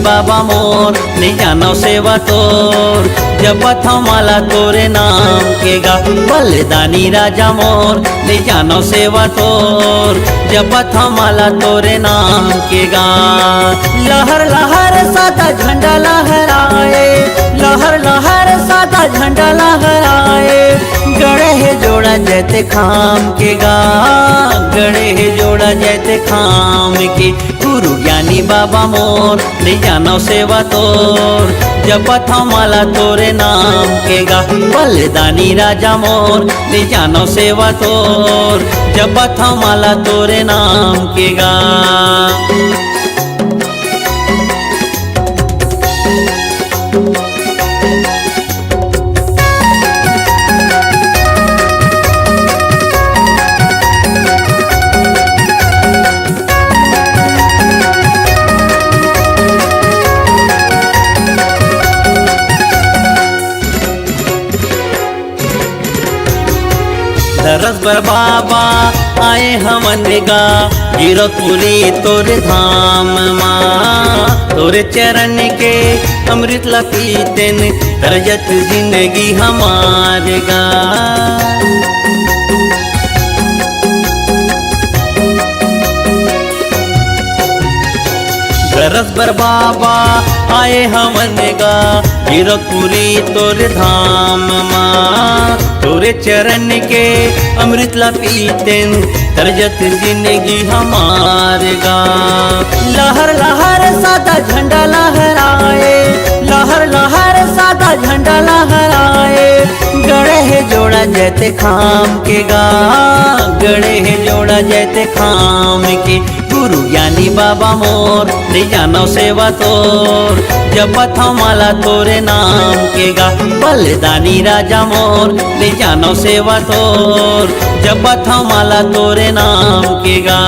बाबा मोर नहीं जानो सेवा तोर, जपत माला तोरे नाम के गा। बलिदानी राजा मोर नहीं जानो सेवा तोर, जपत माला तोरे नाम के गा। लहर लहर सादा झंडा लहराए, लहर लहर सादा झंडा लहराए, गड़े है जोड़ा जैते खाम के गा, गड़े है जोड़ा जैते खाम के। गुरु ज्ञानी बाबा मोर नहीं जानो सेवा तोर, जपत माला तोरे नाम के गा। बलिदानी राजा मोर नहीं जानो सेवा तोर, जपत माला तोरे नाम के गा। दरस बर बाबा आए हमन गा, गिरतपुरी तोरे धाम माँ, तोरे चरण के अमृत ला पीतेन, तरजत जिंदगी हमार गा। दरस बर बाबा आए हमन गा, गिरतपुरी तोरे धाम माँ, तोरे चरण के अमृत ला पीतेन, तरजत जिंदगी हमार गा। लहर लहर सादा झंडा लहराए, लहर लहर सादा झंडा लहराए, गड़े है जोड़ा जैते खाम के गा, गड़े है जोड़ा जैते खाम के। गुरु ज्ञानी बाबा मोर नहीं जानो सेवा तोर, जपत माला तोरे नाम के गा। बलिदानी राजा मोर नहीं जानो सेवा तोर, जपत माला तोरे नाम के गा।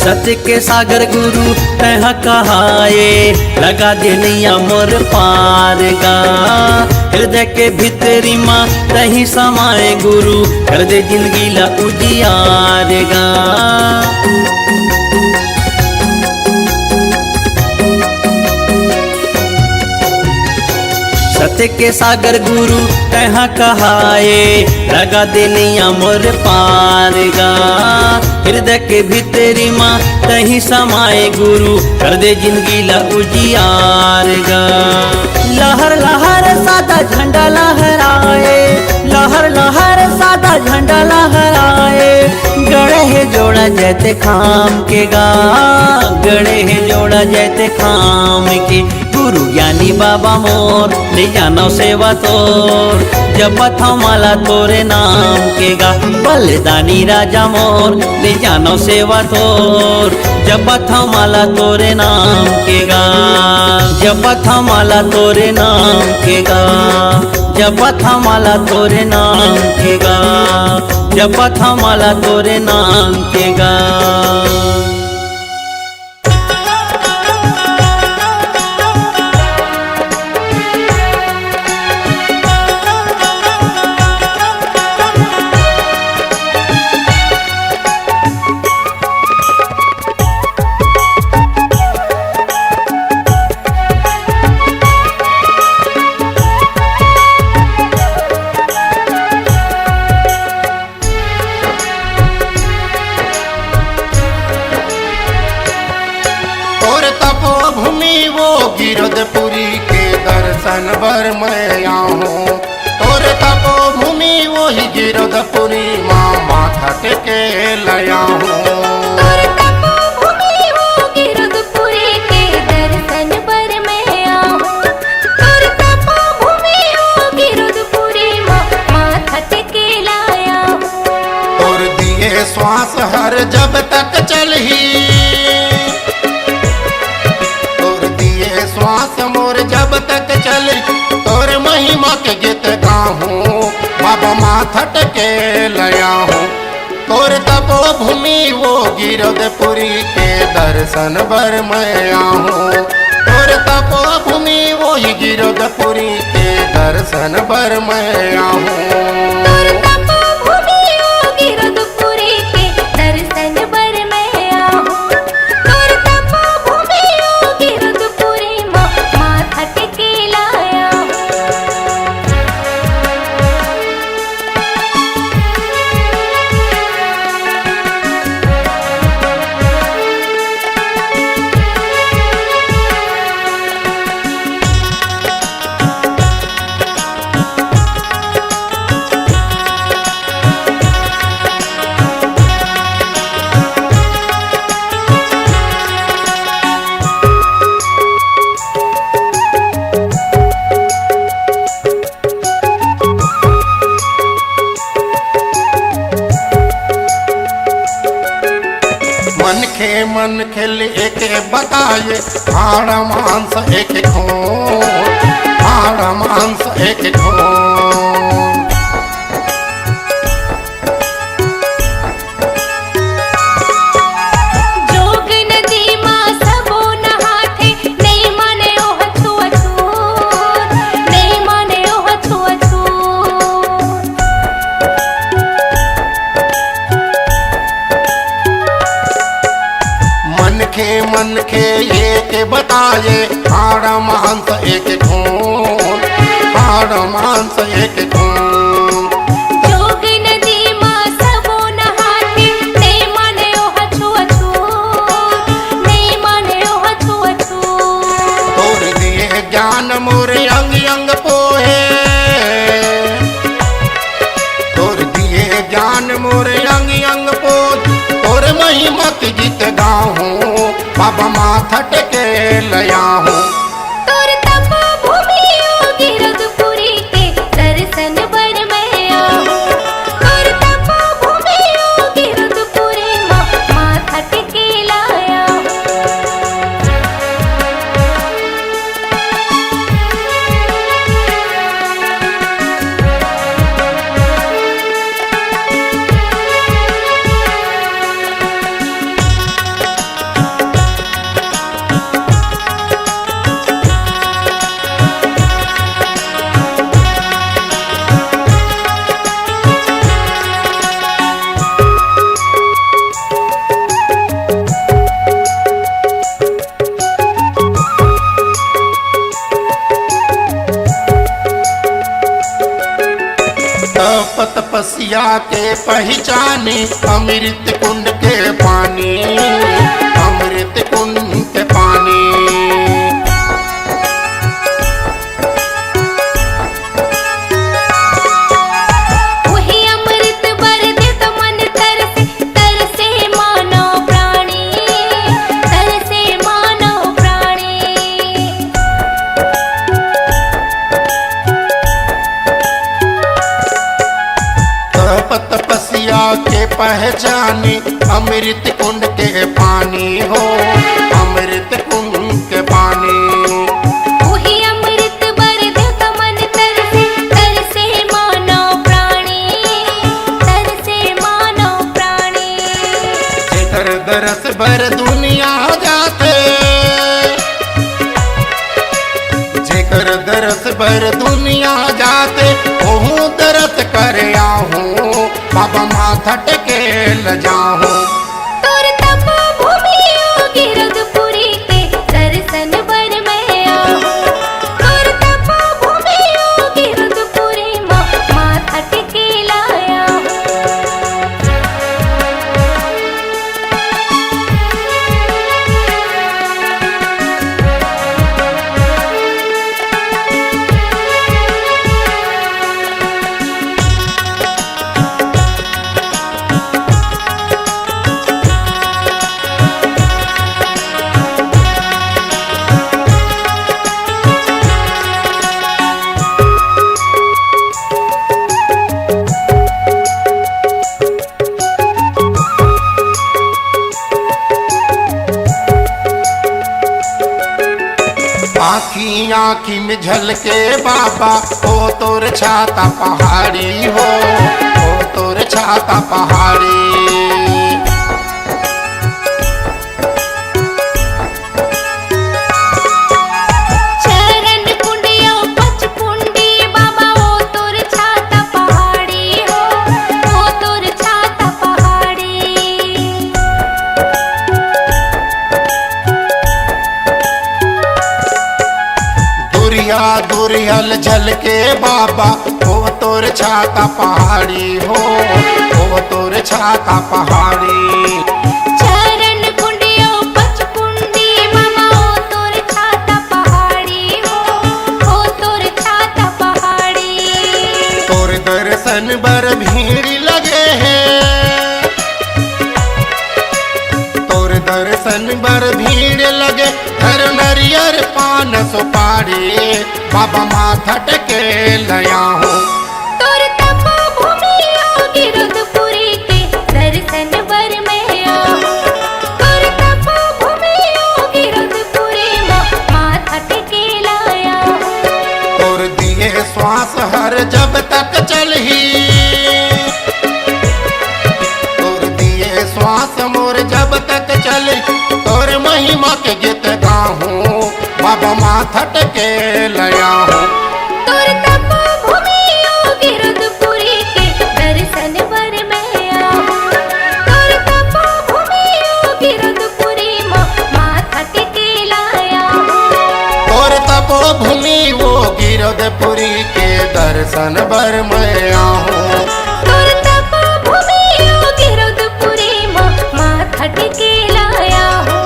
सत्य के सागर गुरु तह कहाए, लगा दे नैया मोर पार गा। हृदय के भीतरी माँ तही समाए गुरु, कर दे जिंदगी ला उजियार गा। सत्य के सागर गुरु तह कहाए, लगा दे नैया मोर पार गा। हृदय के भीतरी माँ तही समाए गुरु, कर दे जिंदगी ला उजियार गा। लहर लहर सादा झंडा लहराए, लहर लहर सादा झंडा लहराए, गड़े है जोड़ा जैते खाम के गा, गड़े है जोड़ा जैते खाम के। गुरु ज्ञानी बाबा मोर नहीं जानो सेवा तोर, जपत माला तोरे नाम के गा। बलिदानी राजा मोर नहीं जानो सेवा तोर, जपत माला तोरे नाम के गा, जपत माला तोरे नाम के गा, जपत माला तोरे नाम के गा, जपत माला तोरे नाम के गा। गिरधपुरी के दर्शन बर मैं आऊँ, तोरे तपो भूमि वही गिरधपुरी माँ, माथा टेके लया हूँ। तोरे तपो भूमि वो गिरधपुरी के दर्शन बर मैं आऊँ, तोरे तपो भूमि वो गिरधपुरी माँ, माथा टेके लाया हूँ। तोर दिए श्वास हर जब तक चलही, श्वास मोर जब तक चले, तोर महिमा के गीत गाऊं। माथा टेके लया हूँ। तोर तपो भूमि वो गिरधपुरी के दर्शन बर मैं आऊँ। तोर तपो भूमि वो गिरधपुरी के दर्शन बर मैं आऊँ। तोर तपोभूमि ओ गिरधपुरी के दर्शन बर मैं आऊँ। तोर तपोभूमि ओ गिरधपुरी माथा टेके लाया हूँ। मन खेल एक बताए हाड़ मांस एक खून, हाड़ मांस एक खून। जोग नदी मां सबो नहाथे नहीं माने ओह छुअछूत, नहीं माने ओह छुअछूत। मन के एक बताए हाड़ मांस एक खून, हाड़ मांस एक खून। जोग नदी मां सबो नहाथे नहीं माने ओह छुअछूत, नहीं माने ओह छुअछूत। तोर दिए ज्ञान मोरे अंग अंग पोहे, तोर दिए ज्ञान मोरे अंग अंग पोहे। तोर महिमा की गीत गाऊं बाबा माथा टेके लया हूँ। तोर तपोभूमि ओ गिरधपुरी के दर्शन बर मैं आऊँ। तोर तपोभूमि ओ गिरधपुरी माथा टेके लाया हूँ। तपस्या के पहचाने अमृत कुंड के पानी, अमृत कुंड के पानी। वही अमृत बर दे तो मन तरसे, तरसे मानो प्राणी, तरसे मानो प्राणी। तपस्या के पहचाने अमृत कुंड के पानी हो, अमृत कुंड के पानी। वही अमृत बर दे तो मन तरसे, तरसे मानो प्राणी, तरसे मानो प्राणी। जेकर दरस भर दुनिया जाते, जेकर दरस भर दुनिया जाते ओहू दरस कर आऊँ बाबा माथा टेके ल जाऊँ। तोर तपोभूमि ओ गिरधपुरी के दर्शन बर मैं आऊँ। तोर तपोभूमि ओ गिरधपुरी माथा टेके लाया हूँ। पानी आँखी में झलके बाबा, ओ तोर छाता पहाड़ी हो, ओ तोर छाता पहाड़ी। दुरियल झलके बाबा, ओ तोर छाता पहाड़ी हो, ओ तोर छाता पहाड़ी। चरण कुंडियो पचकुंडी बाबा, ओ तोर छाता पहाड़ी हो, ओ तोर छाता पहाड़ी। तोर दर्शन बर भीड़ लगे है, तोर दर्शन बर भीड़ लगे, हर नरियर पान सुपारी बाबा माथा टेके लया हूँ। तोर तपो भूमि योगी रुद्रपुरी के दर्शन बर में आऊं। तोर तपो भूमि योगी रुद्रपुरी माथा टेके लाया हूँ। तोर दिए श्वास हर जब तक चलही, तोर दिए श्वास मोर जब तक चले, तोर महिमा के गीत गाहूँ बाबा माथा टेके लया हूँ। तोर तपो भूमि योगी रुद्रपुरी के दर्शन बर में आऊं। तोर तपो भूमि योगी रुद्रपुरी माथा टेके लाया हूँ। तोर तपो भूमि वो गिरधपुरी के दर्शन बर मैं आऊँ। तोर तपो भूमि योगी रुद्रपुरी माथा टेके लाया हूँ।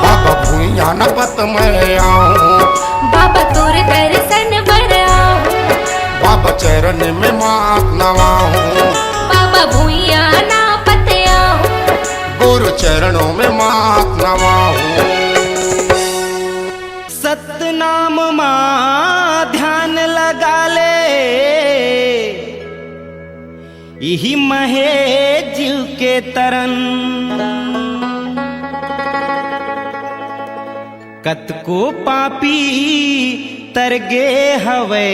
बाबा भूया न पत मैं आऊँ, बाबा तोर दर्शन बर आऊं। बाबा चरण में मात नवाऊँ, बाबा भूया ना पत आऊं। गुरु चरणों में मात नवाऊँ। सतनाम माँ ध्यान लगा ले, यही महे जीव के तरन। कतको पापी तरगे हवे,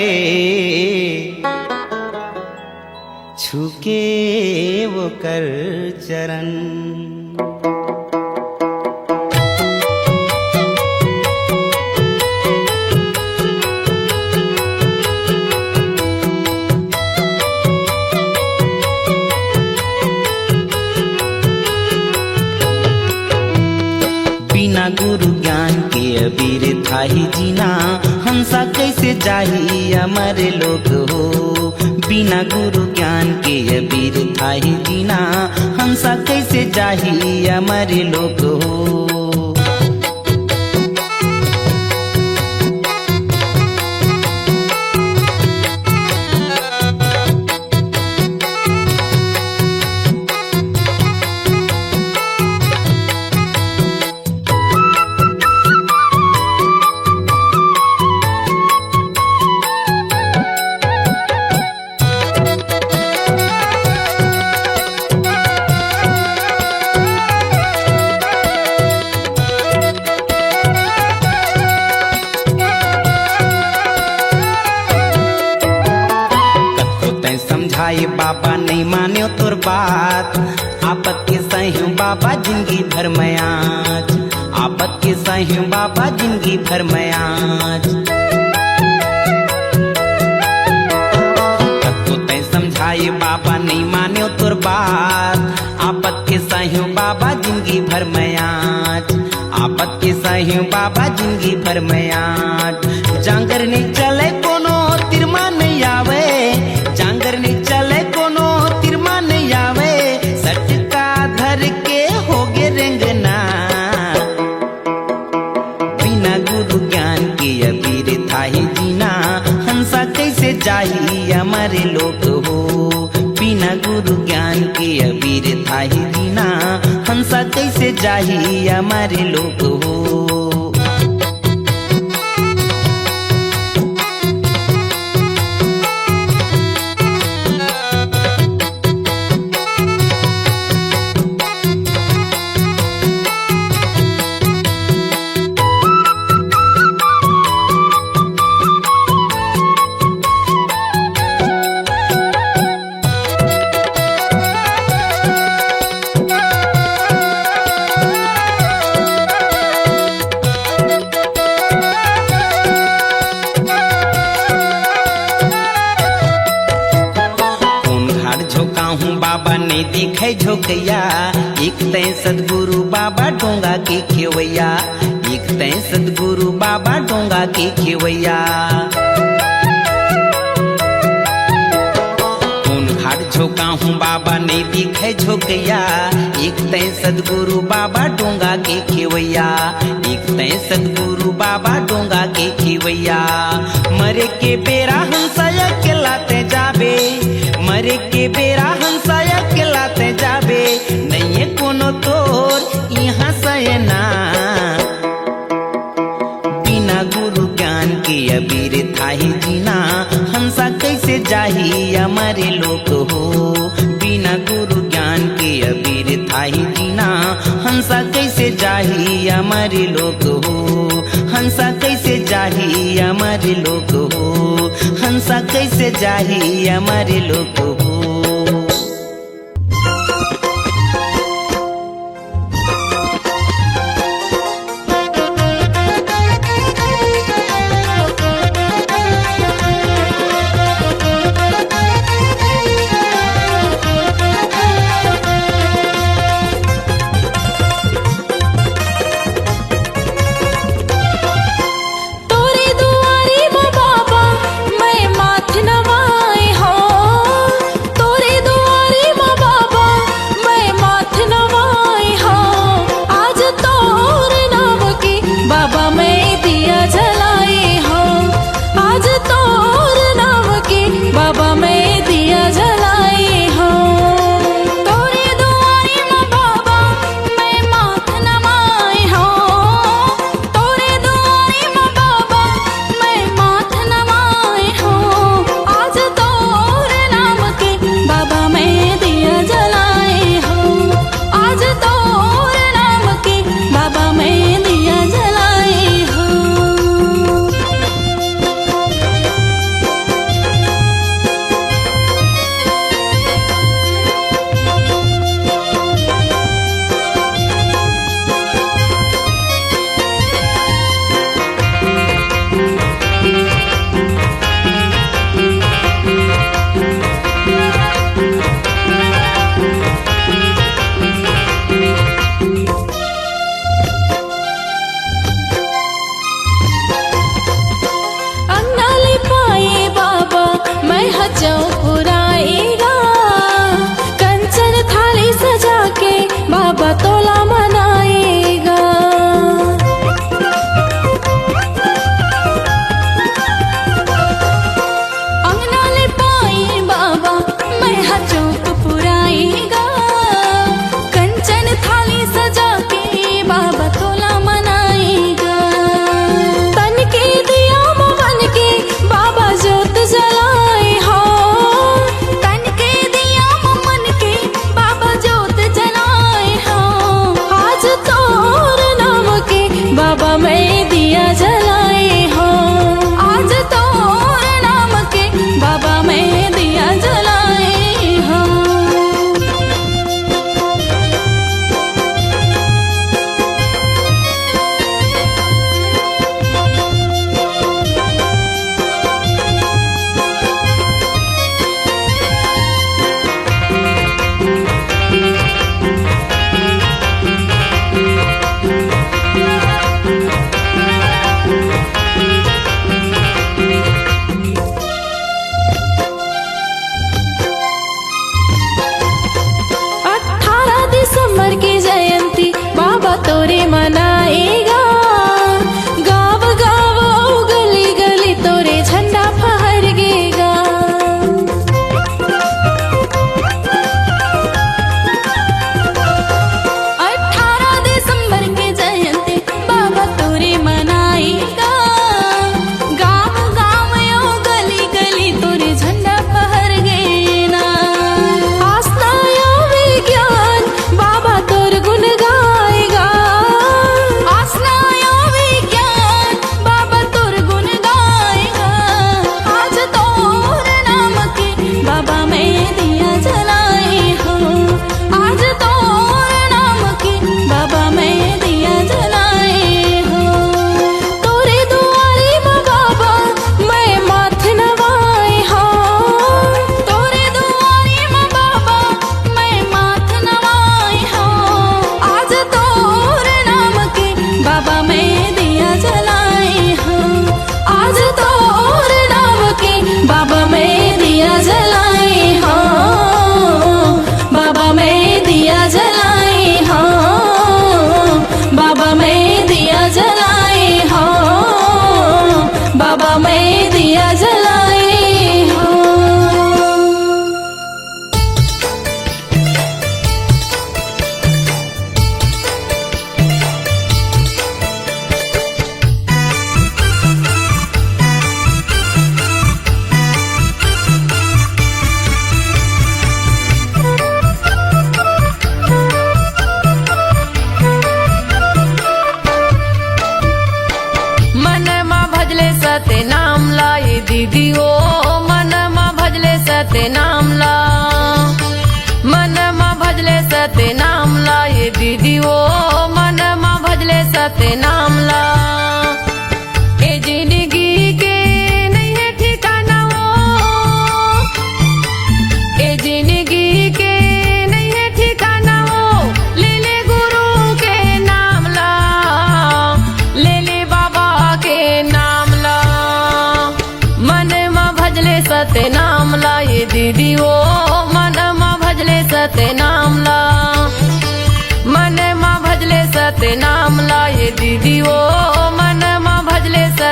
छुके वो कर चरण। बिना गुरु ज्ञान के अबीर थाही जीना, हंसा कैसे जाही अमर लोग हो। बिना गुरु ज्ञान के अबीर थाही जीना, हंसा कैसे जाही अमर लोग हो। बाबा नहीं माने तोर बात, आपत के सही बाबा जिंदगी भर में आज। आपत के सही बाबा जिंदगी भर में आज। कतो तय समझाए बाबा नहीं माने तोर बात, आपत के सही बाबा जिंदगी भर में आज। आपत के सही बाबा जिंदगी भर में आज। जांगर नहीं चले कोनो तिरमा नहीं आवे, जांगर नहीं चले कोनो तिरमा नहीं आवे, सटका धर के होगे रेंगना। बिना गुरु ज्ञान के अबीर थाही जीना, हंसा कैसे जाही हमारे लोग हो। बिना गुरु ज्ञान के अबीर थाही जीना, हंसा कैसे जाही हमारे लोग हो। एक तय सदगुरु बाबा डोंगा के खेवैया, एक तय सदगुरु बाबा डोंगा के खेवैया। घाट झोंका हूँ बाबा नहीं दिखे झोंकैया, एक तय सदगुरु बाबा डोंगा के खेवैया, एक तय सदगुरु बाबा डोंगा के खेवैया। मरे के बेरा हंसाया के लाते जाबे, मरे के बेरा हंसाया के लाते जाबे, नहीं कोनो तोर यहाँ सयना। बिना गुरु ज्ञान के अबीर थाही जीना, हंसा कैसे जाही हमारे लोग हो। बिना गुरु ज्ञान के अबीर थाही जीना, हंसा कैसे जाही हमारे लोग हो। हंसा कैसे जाही हमारे लोग हो, हंसा कैसे जाही हमारे लोग हो।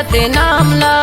सत्य नाम ला।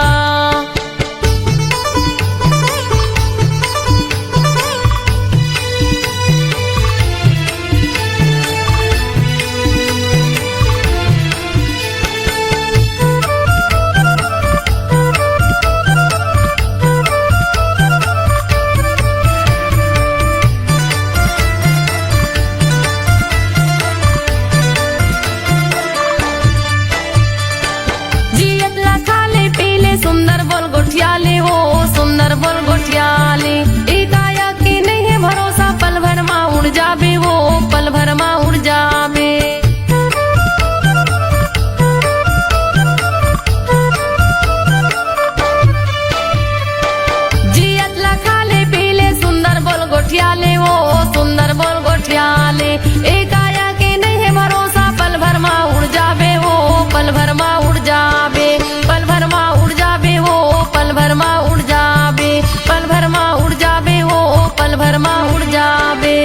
सुंदर बोल गोठियाले हो सुंदर बोल गोठियाले, एकाया के नहीं है भरोसा, पल भर माँ उड़ जाबे वो पल भर माँ उड़ जाबे। जियत ला खाले पीले सुंदर बोल गोठियाले हो सुंदर बोल गोठियाले, एकाया के नहीं है भरोसा, पल भर माँ उड़ जाबे वो पल भर माँ उड़ जाबे। पल भर माँ उड़ जाबे वो पल भर माँ उड़ जाबे, पल भर माँ उड़ जाबे वो पल भर माँ उड़ जाबे।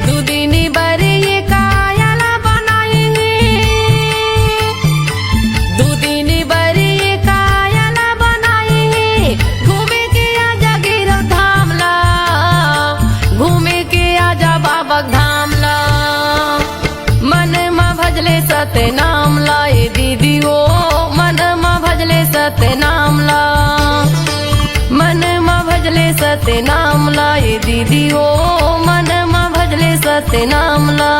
दुदिनी बरे ये कायाला बनाए, दुदिनी बरे ये कायाला बनाए, घूमे के आजा गिरव धाम ला, घूमे के आजा बाबा धाम ला। मन माँ भजले सत्य नाम ला ये दीदी वो, मन माँ भजले सत्य नाम ला, मन माँ भजले सत्य नाम ला ये दीदी ओ, मन माँ भजले सत्य नाम ला।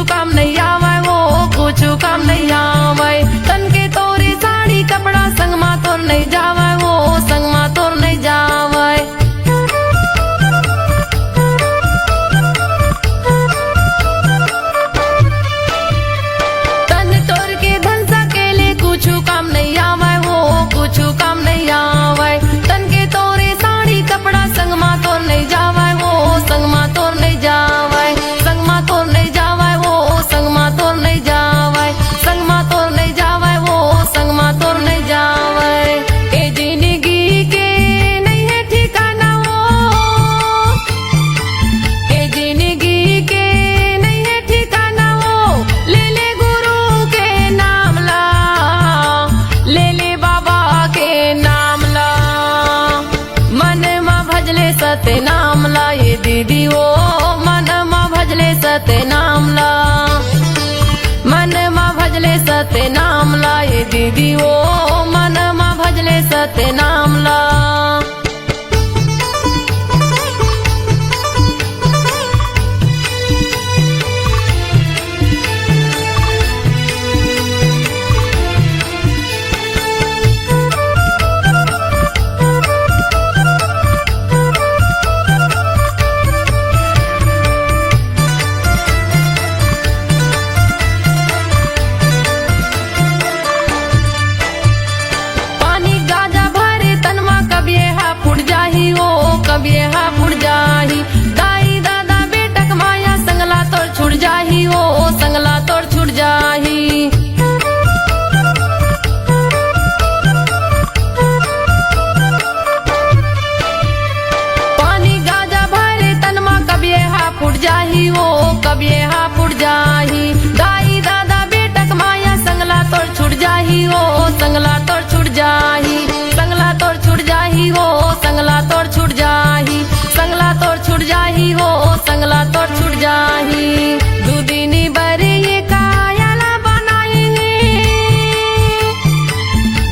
काम नहीं आवे वो कुछ काम नहीं आवे, तन के तोरी साड़ी कपड़ा संग मा तोर नहीं जावे वो संग मा तोर नहीं जावे। तन तोर के धन सकेले कुछ काम नहीं आवे वो कुछ काम नहीं आवे, तन के तोरी साड़ी कपड़ा संग मा तोर नहीं जावे वो संग मा तोर नहीं जावे, संग मा तोर नहीं जावे संग मा तोर नहीं जावे, संग मा तोर नहीं जावे वो संग मा तोर नहीं जावे। ए जिंदगी के नहीं है ठिकाना वो, ए जिंदगी के नहीं है ठिकाना वो, ले ले गुरु के नाम ला, ले ले बाबा के नाम ला। मन माँ भजले सत्य नाम ला ये दीदी वो, मन माँ भजले सत्य नाम ला, मन माँ भजले सत्य नाम ला ये दीदी ओ, मन माँ भजले सत्य नाम ला। कभी हा फुट जाही, दाई दादा बेटक माया संगला तोड़ छुट जाही ओ संगला तोड़ छुट जाही। पानी गाजा भरे तनमा कभी हा फुट जाही ओ कभी हा फुट जाही, दाई दादा बेटक माया संगला तोड़ छुट जाही ओ संगला तोड़ छुट जाही, संगला तोड़ छुट जाही ओ संगला तोड़ छुट जाही, संगला तोड़ छुट जाही हो संगला तोड़ छुट जाही। दुदिनी बरे ये कायाला बनाए,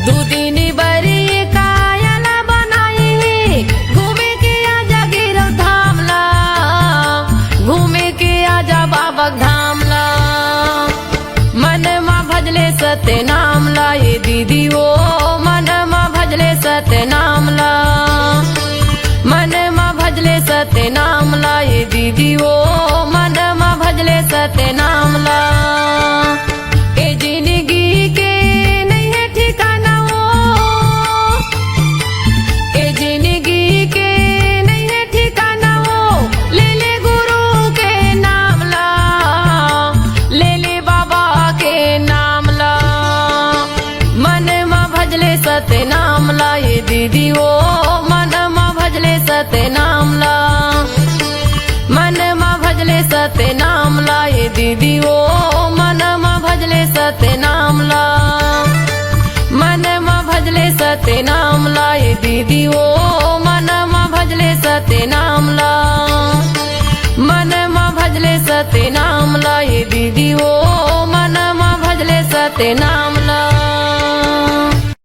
दुदिनी बरे ये कायाला बनाए, घूमे के आजा गिरव धाम ला, घूमे के आजा बाबा धाम ला। मन माँ भजले सत्य नाम ला ये दीदी ओ, मन माँ भजले सत्य नाम ला, मन माँ भजले सत्य नाम ला ये दीदी ओ, मन माँ भजले सत्य नाम ला। ए जिंदगी के नहीं है ठिकाना वो, नाम ला ये दीदी वो मन मा भजले सत्य नाम ला मन मा भजले सत्य नाम ला ये दीदी वो मन मा भजले सत्य नाम ला मन मा भजले सत्य नाम ला ये दीदी वो मन मा भजले सत्य नाम ला मन मा भजले सत्य नाम ला ये दीदी वो मन मा भजले सत्य नाम ला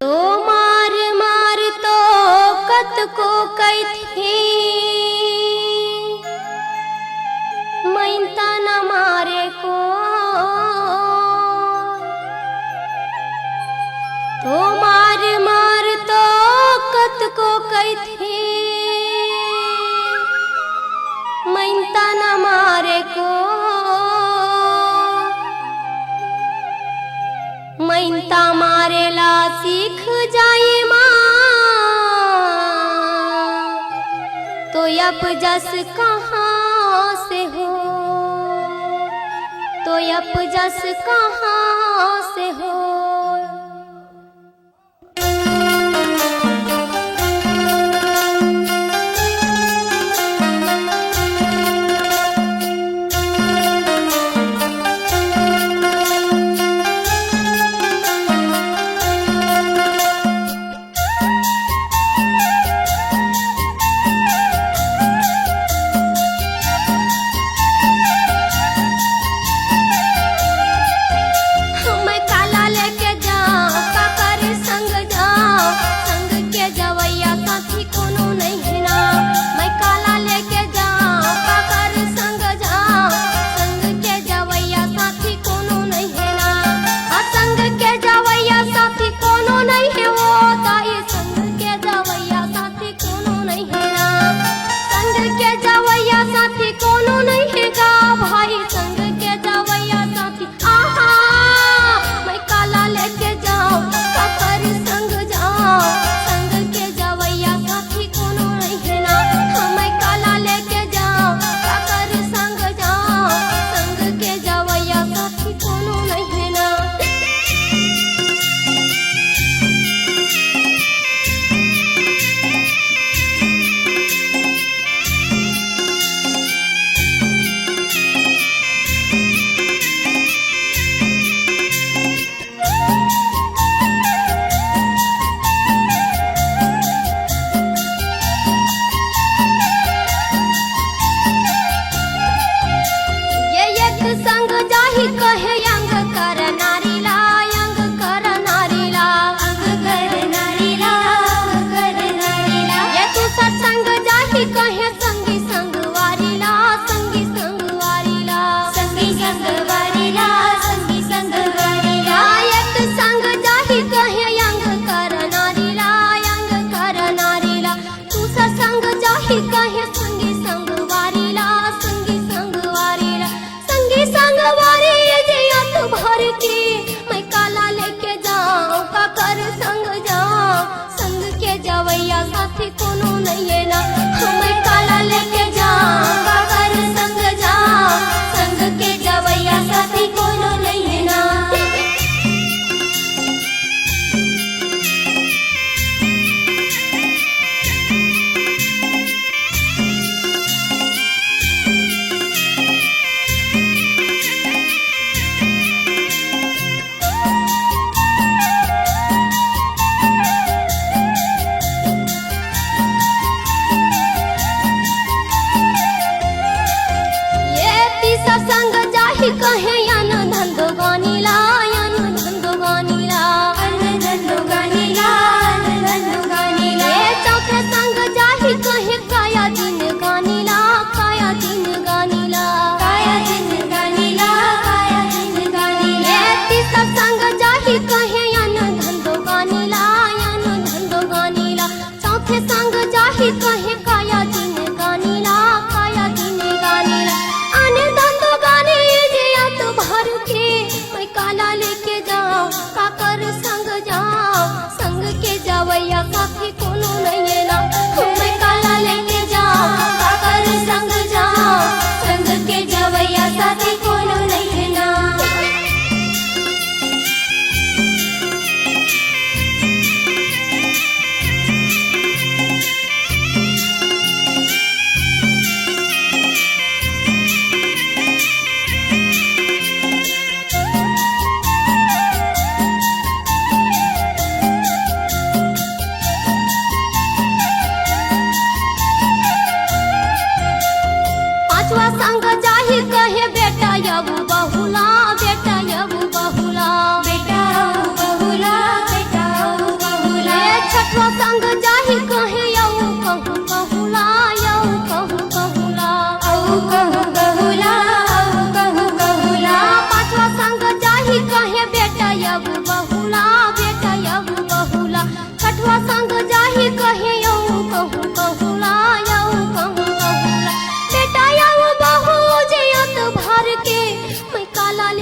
तो मार मार तो कत को कैथी मैंता न मारे को तो मार मार तो कत को कैथी मैंता न मारे को मैंता मारेला सीख जाए माँ तो यप जस कहाँ से हो तो यप जस कहाँ से हो मैं काला लेके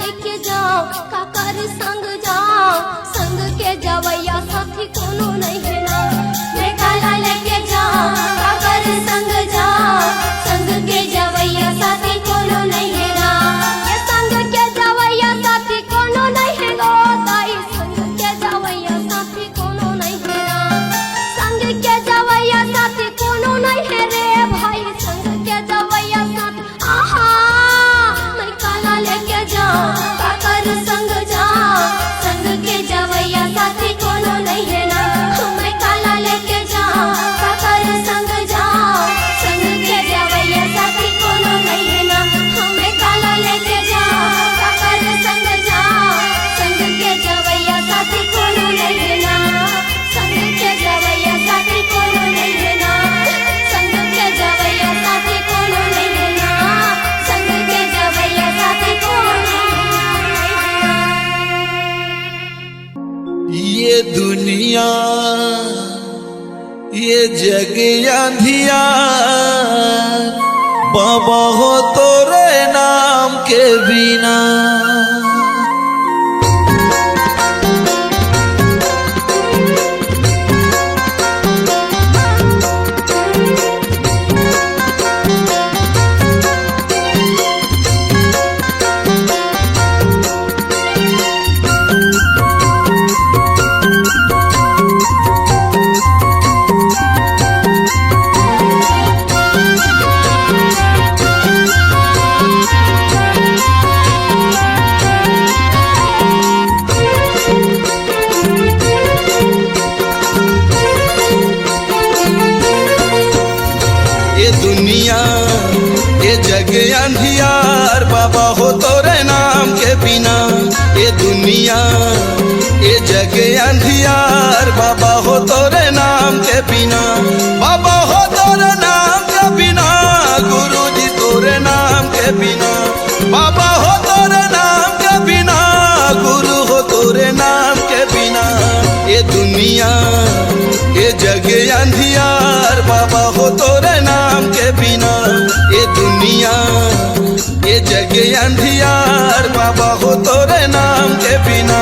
लेके जाओ काकर संग जाओ संग के जवैया साथी कोनो नहीं है ना मैं काला लेके जाओ काकर संग जाओ संग के जवैया साथी कोनो नहीं है ना ये संग के जवैया साथी कोनो नहीं है गो ताई संग के जवैया साथी कोनो नहीं है ना संग के जवैया साथी कोनो नहीं है रे भाई संग के जवैया साथी आहा मैं काला लेके जाओ काकर संग जाओ संग के जवैया साथी कोनो नहीं है ना मैं काला लेके जाओ काकर संग जाओ संग के जवैया साथी कोनो नहीं है ना मैं काला लेके जाओ काकर संग जाओ संग के जवैया साथी कोनो नहीं है ना संग के जवैया साथी कोनो नहीं है ना संग के जवैया साथी कोनो नहीं है ना संग के जवैया साथी कोनो नहीं है ना ये दुनिया ये जग अंधियार बाबा हो तोरे नाम के बिना। ये दुनिया ये जग अंधियार बाबा हो तोरे नाम के बिना। ये दुनिया ये जग अंधियार बाबा हो तोरे नाम के बिना। बाबा हो तोरे नाम के बिना गुरु जी तोरे नाम के बिना। बाबा हो तोरे नाम के बिना गुरु हो तोरे नाम के बिना। ये दुनिया ये जग अंधियार बाबा हो तोरे नाम के बिना। ये दुनिया ये जग अंधियार बाबा हो तोरे नाम के बिना।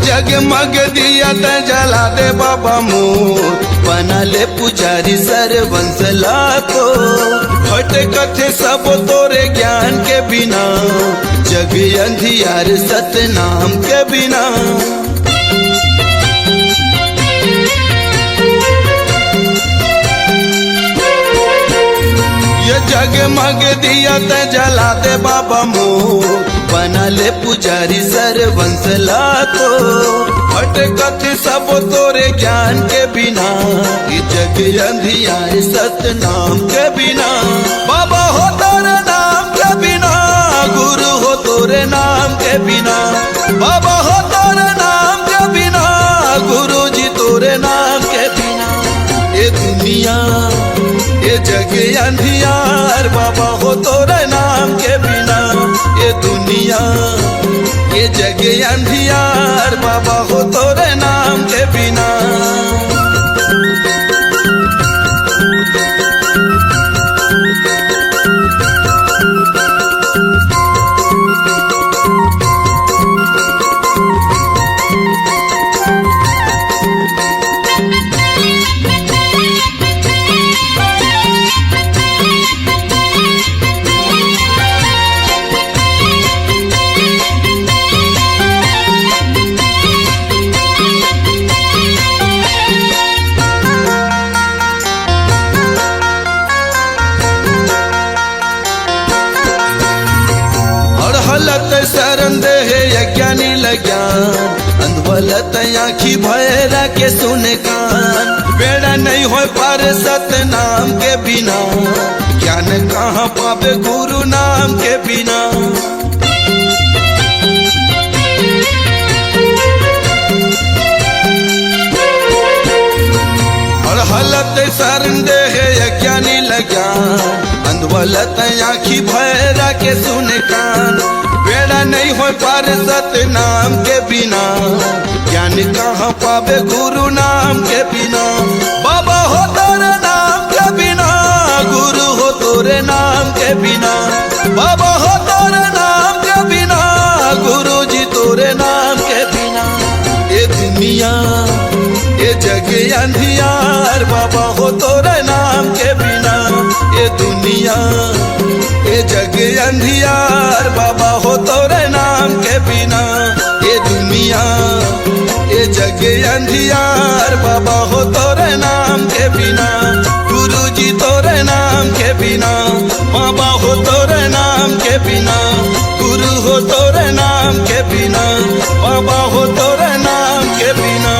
जगमग दिया त जला दे बाबा मोर बना ले पुजारी सरवंशला को। भटकथे सब तोरे ज्ञान के बिना जग अंधियार सतनाम के बिना। ये जगमग दिया त जला दे बाबा मोर बना ले पुजारी सरवंशला को। भटकत सब तोरे ज्ञान के बिना ये जग अंधियार सतनाम के बिना। बाबा हो तोरे नाम के बिना गुरु हो तोरे नाम के बिना। बाबा हो तोरे नाम के बिना गुरु जी तोरे नाम के बिना। ये दुनिया ये जग अंधियार बाबा हो तोरे नाम के बिना। ये दुनिया ये जग अंधियार बाबा हो तोरे नाम के बिना। शरण दे यज्ञानी लज्ञान अंधवलत आँखी भैरा के सुने कान। बेड़ा बेड़ा नहीं हो पार सतनाम के बिना, ज्ञान कहाँ पावे गुरु नाम के बिना। और हलत शरण दे है अज्ञानी लज्ञान, अंधवलत आँखी भैरा के सुन कान। बेड़ा नहीं हो पार सतनाम के बिना, ज्ञान कहाँ पावे गुरु नाम के बिना। बाबा हो तोरे नाम के बिना, गुरु हो तोरे नाम के बिना। बाबा हो तोरे नाम के बिना, गुरु जी तोरे नाम के बिना। ये दुनिया ये जग अंधियार, बाबा हो तोरे नाम के बिना। ये दुनिया ये जग अंधियार, बाबा हो तोरे नाम के बिना। ये दुनिया ये जग अंधियार, बाबा हो तोरे नाम के बिना। गुरु जी तोरे नाम के बिना, बाबा हो तोरे नाम के बिना। गुरु हो तोरे नाम के बिना, बाबा हो तोरे नाम के बिना।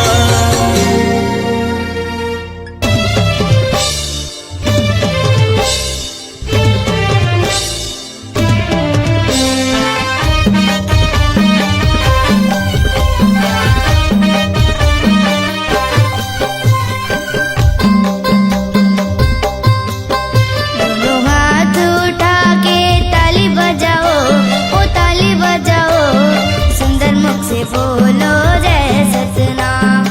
दोनों हाथ उठा के ताली बजाओ, ओ ताली बजाओ, सुंदर मुख से बोलो जय सतनाम।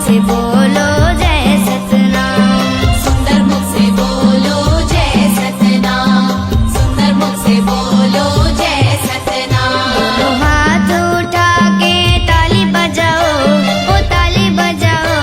से बोलो जय सतनाम। सुंदर मुख से बोलो जय सतनाम, सुंदर मुख से बोलो जय सतनाम। दोनों हाथ उठा के ताली बजाओ, ओ ताली बजाओ।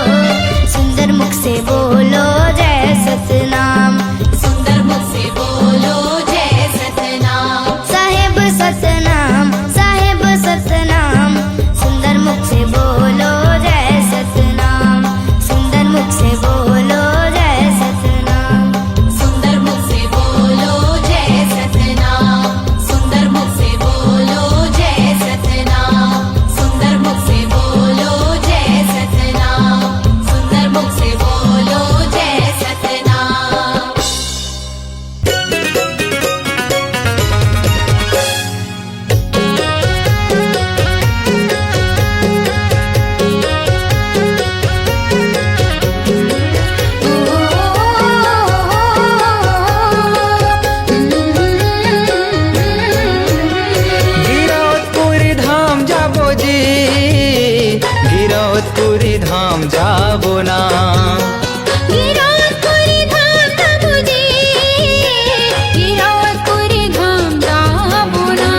सुंदर मुख से बोलो जय सतनाम। सुंदर मुख से बोलो जय सतनाम। साहेब सतनाम, साहेब सतनाम। सुंदर मुख से बोलो जय सतनाम। सुंदर मुख से बोलो जय सतनाम। सुंदर मुख से बोलो जय सतनाम, सुंदर मुख से बोलो जय सतनाम। सुंदर मुख से बोलो जय सतनाम, सुंदर मुख से बोलो जय सतनाम। गिरौदपुरी धाम जाबो जी, गिरौदपुरी धाम जाबो ना। गिरौदपुरी धाम जाबो जी, गिरौदपुरी धाम जाबो ना।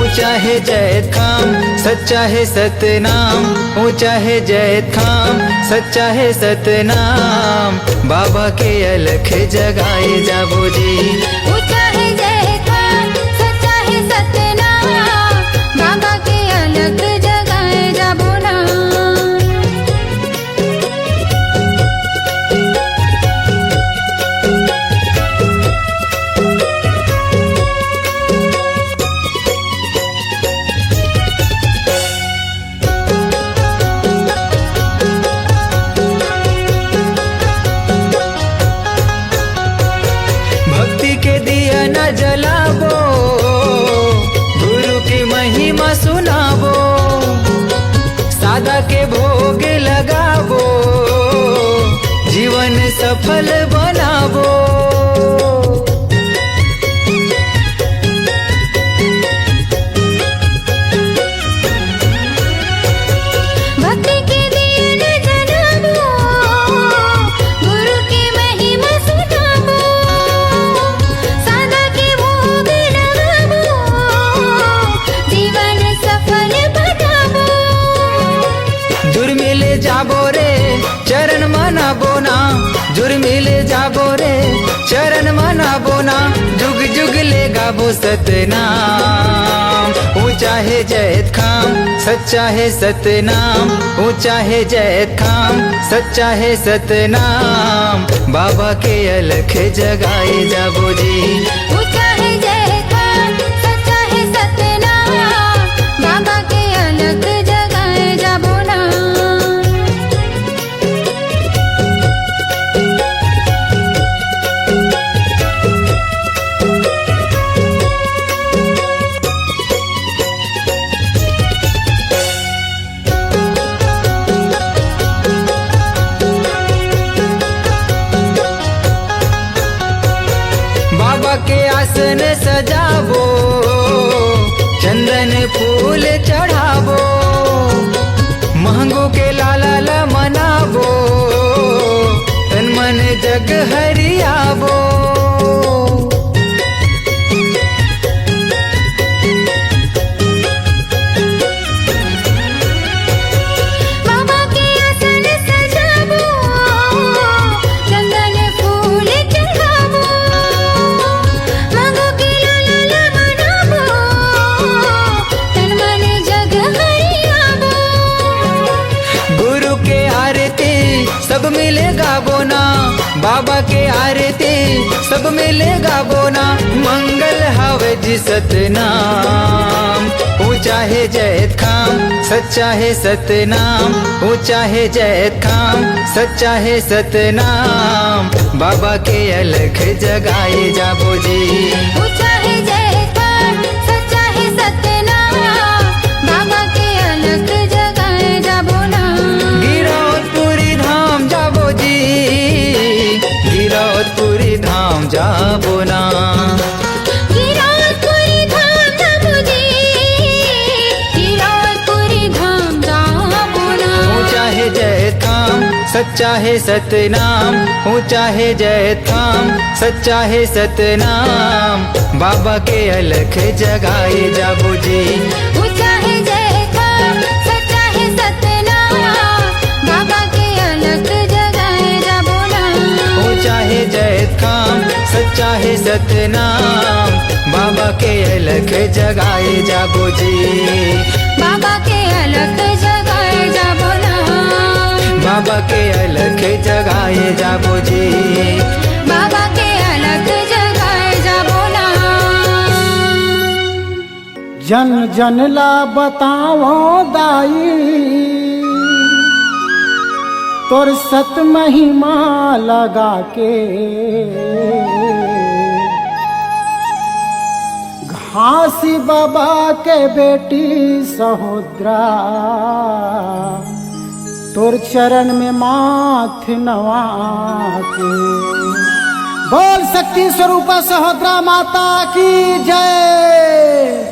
ऊंचा है जैत खाम, सच्चा है सतनाम। ऊंचा है जैत खाम, सच्चा है सतनाम। बाबा के अलख जगाए जाबो जी। ऊंचा है जय खान, सच्चा है सतनाम। बाबा के अलग जगाए जाबो ना। भक्ति के दिया न जलाबो, गुरु की महिमा सुनाबो। सादा के भोग लगाबो, जीवन सफल बनाबो। भक्ति के दिए न जलाबो, गुरु की महिमा सुनाबो। सादा के भोग लगाबो, जीवन सफल बनाबो। जुर्मिले जाबो रे चरण मनाबो ना। जुर्मिले जाबो रे चरण मनाबो ना। जुग जुग ले गाबो सतनाम। ऊंचा है जैत खाम, सच्चा है सतनाम। ऊंचा है जैत खाम, सच्चा है सतनाम। बाबा के अलख जगाए जाबो जी। ऊंचा है जय खान, सच्चा है सतनाम। बाबा के अलग जगाए जाबो ना। बाबा के आसन सजाबो, चंदन फूल चढ़ाबो। महंगो के लाला ला मनाबो, तन मन जग हरियाबो। बाबा के आसन सजाबो, चंदन फूल चढ़ाबो। मांगो के लाला मनाबो, तन मन जग हरियाबो। गुरु के आरती सब मिले गाबो ना। बाबा के आरती सब मिले गाबो ना। मंगल हवे जी सतनाम। ऊंचा है जैत खाम, सच्चा है सतनाम। ऊंचा है जैत खाम, सच्चा है सतनाम। बाबा के अलख जगाए जाबो जी। ऊंचा है जय खान, सच्चा है सतनाम। बाबा के अलग जगाए जाबो ना। गिरौदपुरी धाम जाबो जी, गिरौदपुरी धाम जाबो ना। गिरौदपुरी धाम जाबो जी, गिरौदपुरी धाम जाबो ना। ऊंचा है जैत सच्चा है सतनाम, ऊंचा है जय धाम, सच्चा है सतनाम, बाबा के अलख जगाए जाबो जी। ऊंचा है जय धाम, सच्चा है सतनाम, बाबा के अलख जगाए जाबो नाम। ऊंचा है जय धाम, सच्चा है सतनाम, बाबा के अलख जगाए जाबो जी। बाबा के अलख जगाए जाबो नाम। बाबा के अलख जगाए जाबो जी। बाबा के अलख जगाए जाबो नाम। जन जन ला बताओ दाई, तोर सत महिमा लगा के। घासी बाबा के बेटी सहोदरा, तोर चरण में माथ नवा के। बोल शक्ति स्वरूपा सहोदरा माता की जय।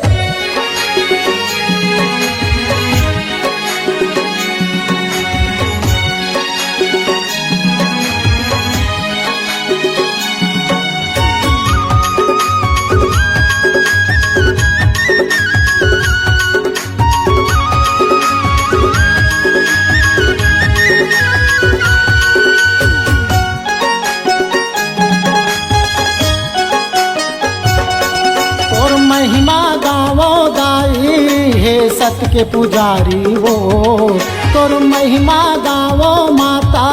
महिमा गावो दाई हे सत के पुजारी वो। तोर महिमा गावो माता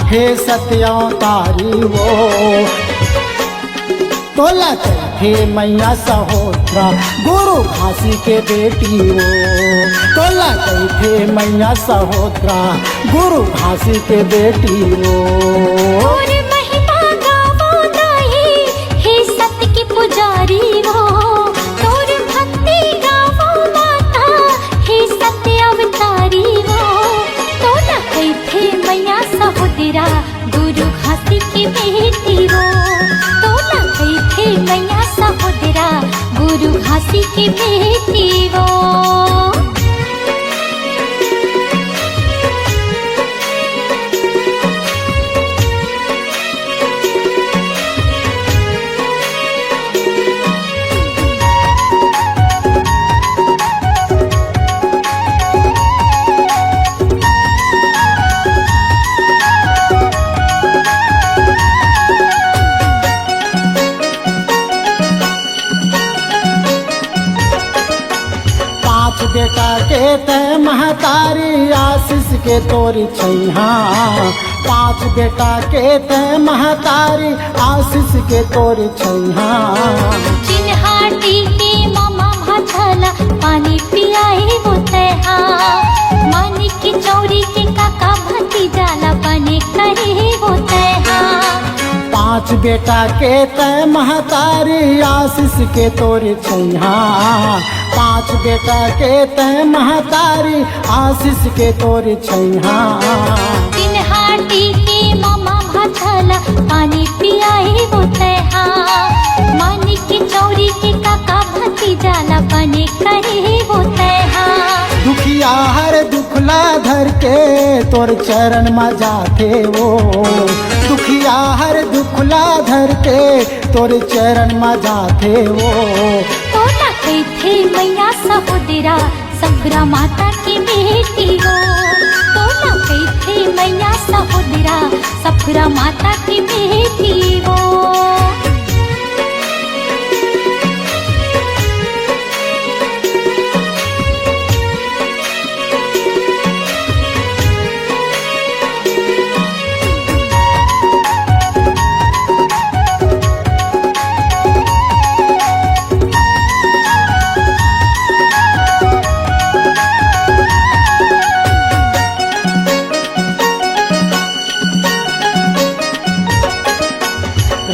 हे सत्य अवतारी वो। तोला हे मैया सहोदरा गुरु घासी के बेटी वो। तोला हे मैया सहोदरा गुरु घासी के बेटी वो। और महिमा गावो दाई हे सत्य के पुजारी वो। तोर भक्ति गावो माता हे सत्य अवतारी वो। तोला कैथे मैया सहोदरा गुरु घासी की बेटी वो। तोला कैथे मैया सहोदरा गुरु घासी की बेटी वो। बेटा के तय महतारी आशीष के तोरी छैहा। पांच बेटा के तय महतारी आशीष के तोरी छैहा। चिन्हाटी के मामा भाथला पानी पियाए वो तैहा। मानी की चौरी के काका भतीजाला बने करे वो तैहा। पांच बेटा के तय महतारी आशीष के तोरी छैहा। पांच बेटा के तय महतारी आशीष के तोरी छैहा। चिन्हाटी के मामा भाथला पानी पियाए वो तैहा। मानी की चौरी के काका भतीजाला बने करे वो तैहा। दुखिया हर दुखला धर के तोर चरण में जाते वो। दुखिया हर दुखला धर के तोर चरण में जाते वो। तोला कैथे मैया सहोदरा सफरा माता की बेटी वो। तोला कैथे मैया सहोदरा सफरा माता की बेटी वो।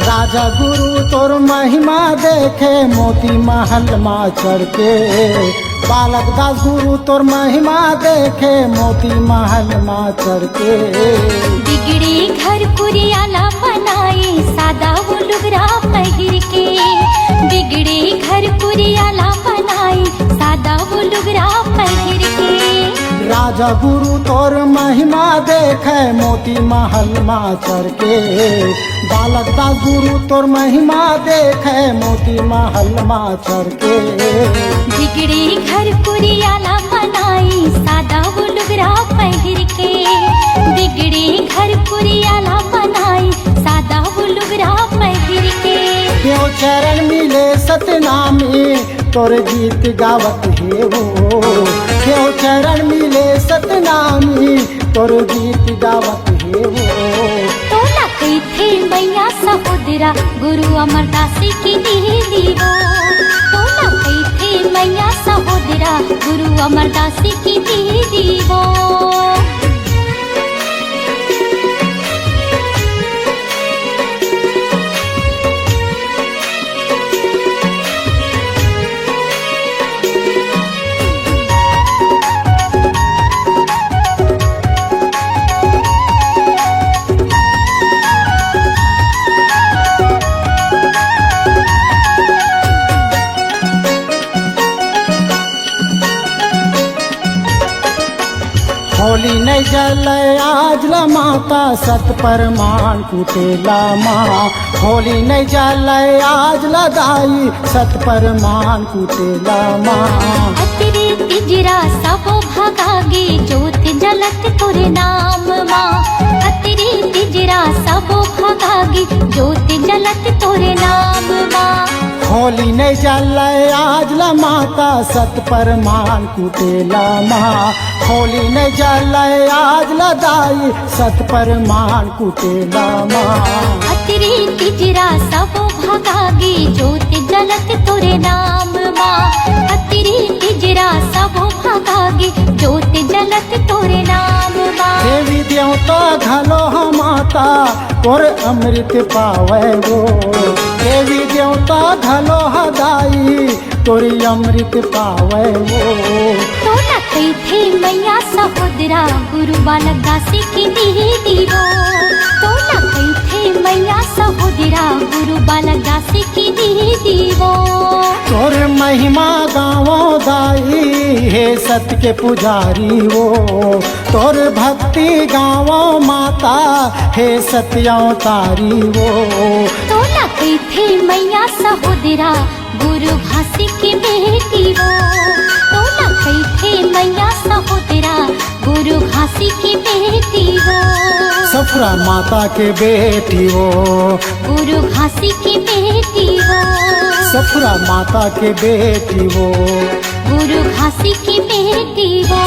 राजा गुरु तोर महिमा देखे मोती महल माँ चढ़ के। बालक दास गुरु तोर महिमा देखे मोती महल माँ चढ़ के। बिगड़े घर कुरियाला बनाए सादा वो लुगरा पहिर के। बिगड़े घर कुरियाला बनाए सादा वो लुगरा पहिर के। राजा गुरु तोर महिमा देखे मोती महल माचर के। बालक दास गुरु तोर महिमा देखे मोती महल माचर के। बिगड़ी घर पुरियाला बनाई सादा बुलगरा पहिर के। बिगड़ी घर पुरियाला बनाई सादा बुलगरा पहिर के। देव चरण मिले सतनामी तोर गीत गावत हे वो। देव चरण मिले सतनामी तोर गीत गावत हे वो। तोला कही थे मैया सहोदरा गुरु अमरदास की दीदी वो। तोला कही थे मैया सहोदरा गुरु अमरदास की दीदी वो। होली नहीं जल आज ला माता सत परमान कुटेला माँ। होली नहीं जल आज ला दाई सत परमान कुटेला माँ। अतरे तिजरा सबो भगागे ज्योत जलत तोरे नाम माँ। अतरे तिजरा सबो भगागे ज्योत जलत तोरे नाम माँ। होली नहीं जल आज ला माता सत परमान कुटेला माँ। होली नहीं जल आज ला दाई सत परमान कुटेला माँ। अतरे तिजरा सबो भगागे ज्योत जलत तोरे नाम माँ। अतरे तिजरा सबो भगागे ज्योत जलत तोरे नाम माँ। देवी देवता घलो हम माता तोर अमृत पावे वो। देवी देवता घलो हदाई तोरी अमृत पावे वो। तोला कही थे मैया सहोदरा गुरु बालक दास की दीदी वो। तोला कही थे मैया सहोदरा गुरु बालक दास की दीदी वो। तोर महिमा गावो दाई हे सत्य के पुजारी वो। तोर भक्ति गावो माता हे सत्यावतारी वो। तोला कही थे मैया सहोदरा गुरु भासी की बेटी वो। तोला कही थे मैया सहोदरा गुरु घासी की बेटी वो। सफरा माता के बेटी वो। गुरु घासी की बेटी वो। सफरा माता के बेटी वो। गुरु घासी की बेटी वो।